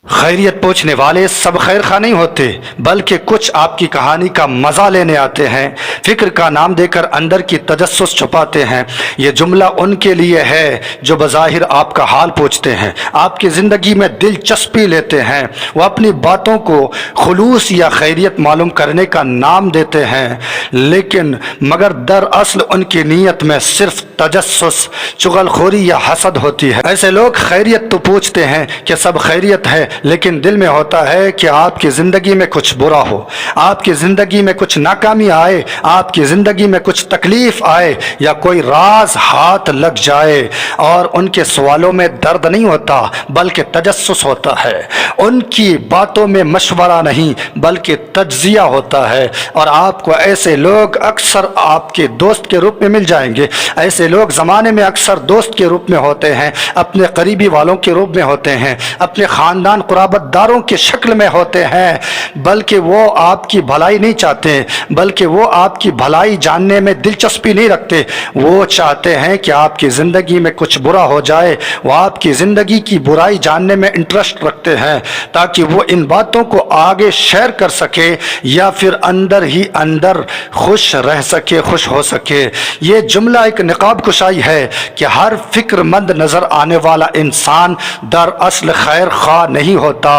خیریت پوچھنے والے سب خیر خواہ نہیں ہوتے، بلکہ کچھ آپ کی کہانی کا مزہ لینے آتے ہیں، فکر کا نام دے کر اندر کی تجسس چھپاتے ہیں۔ یہ جملہ ان کے لیے ہے جو بظاہر آپ کا حال پوچھتے ہیں، آپ کی زندگی میں دلچسپی لیتے ہیں، وہ اپنی باتوں کو خلوص یا خیریت معلوم کرنے کا نام دیتے ہیں، لیکن مگر دراصل ان کی نیت میں صرف تجسس، چغل خوری یا حسد ہوتی ہے۔ ایسے لوگ خیریت تو پوچھتے ہیں کہ سب خیریت ہے، لیکن دل میں ہوتا ہے کہ آپ کی زندگی میں کچھ برا ہو، آپ کی زندگی میں کچھ ناکامی آئے، آپ کی زندگی میں کچھ تکلیف آئے یا کوئی راز ہاتھ لگ جائے، اور ان کے سوالوں میں درد نہیں ہوتا بلکہ تجسس ہوتا ہے، ان کی باتوں میں مشورہ نہیں بلکہ تجزیہ ہوتا ہے۔ اور آپ کو ایسے لوگ اکثر آپ کے دوست کے روپ میں مل جائیں گے۔ ایسے لوگ زمانے میں اکثر دوست کے روپ میں ہوتے ہیں، اپنے قریبی والوں کے روپ میں ہوتے ہیں، اپنے خاندان قرابت داروں کی شکل میں ہوتے ہیں، بلکہ وہ آپ کی بھلائی نہیں چاہتے، بلکہ وہ آپ کی بھلائی جاننے میں دلچسپی نہیں رکھتے، وہ چاہتے ہیں کہ آپ کی زندگی میں کچھ برا ہو جائے، وہ آپ کی زندگی کی برائی جاننے میں انٹرسٹ رکھتے ہیں تاکہ وہ ان باتوں کو آگے شیئر کر سکے یا پھر اندر ہی اندر خوش رہ سکے، خوش ہو سکے۔ یہ جملہ ایک نقاب کشائی ہے کہ ہر فکر مند نظر آنے والا انسان دراصل خیر خواہ نہیں ہوتا،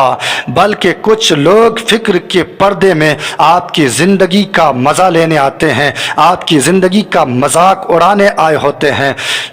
بلکہ کچھ لوگ فکر کے پردے میں آپ کی زندگی کا مزہ لینے آتے ہیں، آپ کی زندگی کا مذاق اڑانے آئے ہوتے ہیں۔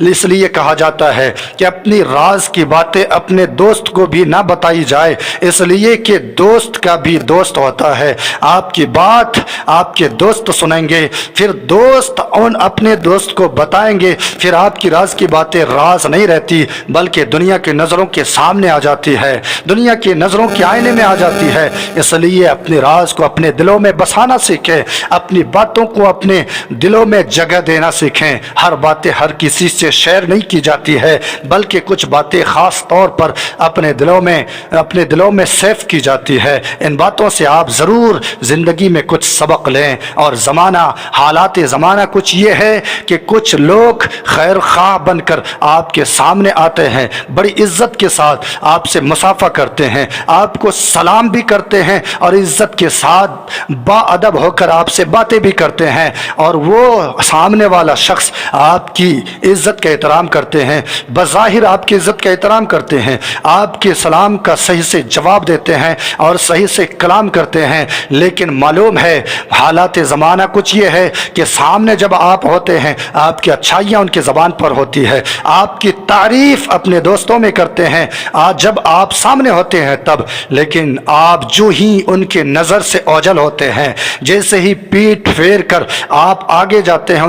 اس لیے کہا جاتا ہے کہ اپنی راز کی باتیں اپنے دوست کو بھی نہ بتائی جائے، اس لیے کہ دوست کا بھی دوست ہوتا ہے۔ آپ کی بات آپ کے دوست سنیں گے، پھر دوست ان اپنے دوست کو بتائیں گے، پھر آپ کی راز کی باتیں راز نہیں رہتی بلکہ دنیا کی نظروں کے سامنے آ جاتی ہے، دنیا کی نظروں کے آئینے میں آ جاتی ہے۔ اس لیے اپنے راز کو اپنے دلوں میں بسانا سیکھیں، اپنی باتوں کو اپنے دلوں میں جگہ دینا سیکھیں۔ ہر باتیں ہر کسی سے شیئر نہیں کی جاتی ہے، بلکہ کچھ باتیں خاص طور پر اپنے دلوں میں سیف کی جاتی ہے۔ ان باتوں سے آپ ضرور زندگی میں کچھ سبق لیں۔ اور حالات زمانہ کچھ یہ ہے کہ کچھ لوگ خیر خواہ بن کر آپ کے سامنے آتے ہیں، بڑی عزت کے ساتھ آپ سے مصافحہ کرتے ہیں، آپ کو سلام بھی کرتے ہیں اور عزت کے ساتھ با ادب ہو کر آپ سے باتیں بھی کرتے ہیں، اور وہ سامنے والا شخص آپ کی عزت کا احترام کرتے ہیں، بظاہر آپ کی عزت کا احترام کرتے ہیں، آپ کے سلام کا صحیح سے جواب دیتے ہیں اور صحیح سے کلام کرتے ہیں، لیکن معلوم ہے حالات زمانہ کچھ یہ ہے کہ سامنے جب آپ ہوتے ہیں آپ کی اچھائیاں ان کی زبان پر ہوتی ہے، آپ کی تعریف اپنے دوستوں میں کرتے ہیں آج جب آپ سامنے ہوتے ہیں تب، لیکن آپ جو ہی ان کے نظر سے اوجھل ہوتے ہیں، جیسے ہی پیٹ پھیر کر آپ آگے جاتے ہیں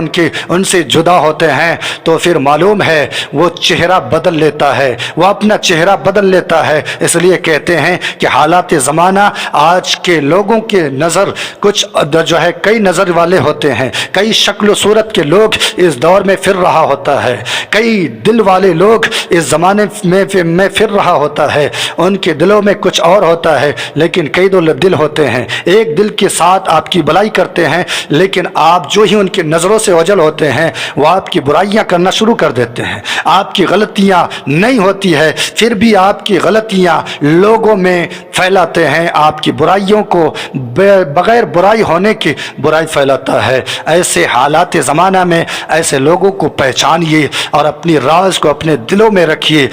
ان سے جدا ہوتے ہیں، تو پھر معلوم ہے وہ چہرہ بدل لیتا ہے، وہ اپنا چہرہ بدل لیتا ہے۔ اس لیے کہتے ہیں کہ حالات زمانہ آج کے لوگوں کے نظر کچھ جو ہے کئی نظر والے ہوتے ہیں، کئی شکل و صورت کے لوگ اس دور میں پھر رہا ہوتا ہے، کئی دل والے لوگ اس زمانے میں پھر رہا ہوتا ہے، ان کے دلوں میں کچھ اور ہوتا ہے، لیکن کئی دل ہوتے ہیں، ایک دل کے ساتھ آپ کی بھلائی کرتے ہیں، لیکن آپ جو ہی ان کی نظروں سے اوجھل ہوتے ہیں وہ آپ کی برائیاں کرنا شروع کر دیتے ہیں، آپ کی غلطیاں نہیں ہوتی ہے پھر بھی آپ کی غلطیاں لوگوں میں پھیلاتے ہیں، آپ کی برائیوں کو بغیر برائی ہونے کی برائی پھیلاتا ہے۔ ایسے حالات زمانہ میں ایسے لوگوں کو پہچانیے اور اپنی راز کو اپنے دلوں میں رکھیے،